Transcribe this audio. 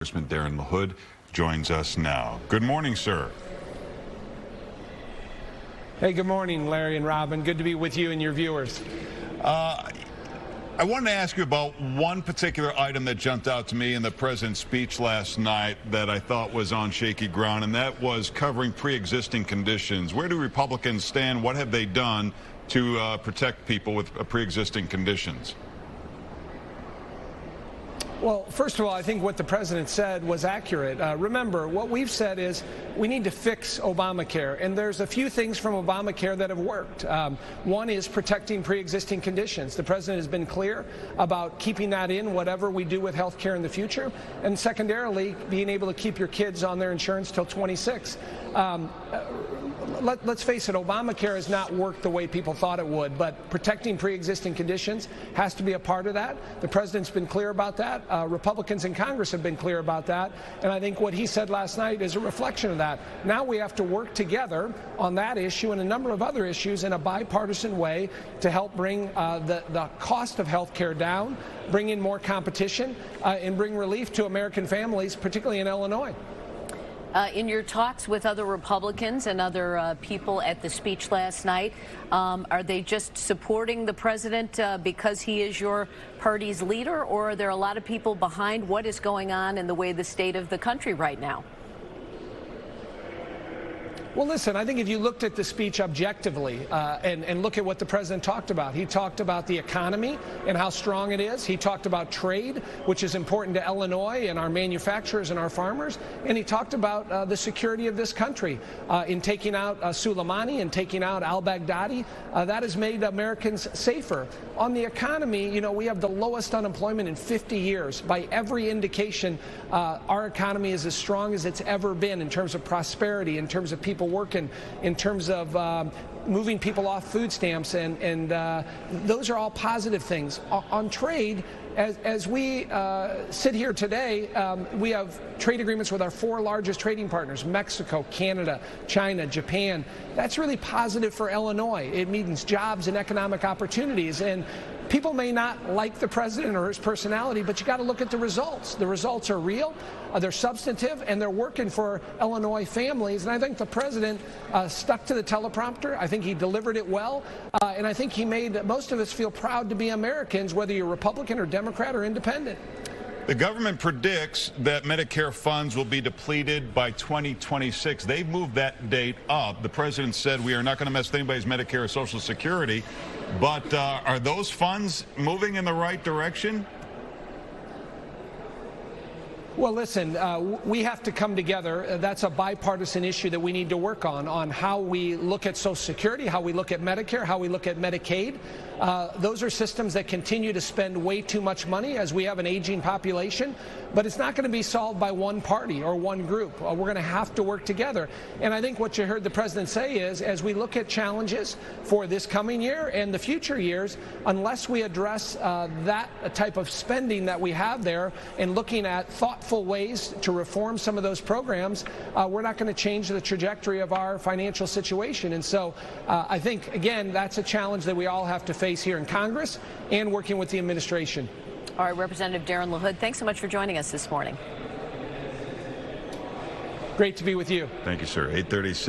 Congressman Darin LaHood joins us now. Good morning, sir. Hey, good morning, Larry and Robin. Good to be with you and your viewers. I wanted to ask you about one particular item that jumped out to me in the president's speech last night that I thought was on shaky ground, and that was covering pre-existing conditions. Where do Republicans stand? What have they done to protect people with pre-existing conditions? Well, first of all, I think what the president said was accurate. Remember, what we've said is we need to fix Obamacare, and there's a few things from Obamacare that have worked. One is protecting pre-existing conditions. The president has been clear about keeping that in whatever we do with health care in the future, and secondarily, being able to keep your kids on their insurance till 26. Let's face it, Obamacare has not worked the way people thought it would, but protecting pre-existing conditions has to be a part of that. The president's been clear about that. Republicans in Congress have been clear about that, and I think what he said last night is a reflection of that. Now we have to work together on that issue and a number of other issues in a bipartisan way to help bring the cost of health care down, bring in more competition, and bring relief to American families, particularly in Illinois. In your talks with other Republicans and other people at the speech last night, are they just supporting the president because he is your party's leader, or are there a lot of people behind what is going on in the way the state of the country right now? Well, listen, I think if you looked at the speech objectively and look at what the president talked about, he talked about the economy and how strong it is. He talked about trade, which is important to Illinois and our manufacturers and our farmers. And he talked about the security of this country in taking out Soleimani and taking out al-Baghdadi. That has made Americans safer. On the economy, you know, we have the lowest unemployment in 50 years. By every indication, our economy is as strong as it's ever been in terms of prosperity, in terms of people working, in terms of moving people off food stamps, and those are all positive things. On trade, as we sit here today, we have trade agreements with our 4 largest trading partners: Mexico, Canada, China, Japan. That's really positive for Illinois. It means jobs and economic opportunities. And people may not like the president or his personality, but you got to look at the results. The results are real, they're substantive, and they're working for Illinois families. And I think the president stuck to the teleprompter. I think he delivered it well, and I think he made most of us feel proud to be Americans, whether you're Republican or Democrat or independent. The government predicts that Medicare funds will be depleted by 2026. They've moved that date up. The president said we are not going to mess with anybody's Medicare or Social Security. But are those funds moving in the right direction? Well, listen, we have to come together. That's a bipartisan issue that we need to work on how we look at Social Security, how we look at Medicare, how we look at Medicaid. Those are systems that continue to spend way too much money as we have an aging population, but it's not going to be solved by one party or one group. We're going to have to work together. And I think what you heard the president say is, as we look at challenges for this coming year and the future years, unless we address that type of spending that we have there and looking at thoughtful ways to reform some of those programs, we're not going to change the trajectory of our financial situation. And so I think, again, that's a challenge that we all have to face here in Congress and working with the administration. All right, Representative Darin LaHood, thanks so much for joining us this morning. Great to be with you. Thank you, sir. 8:36.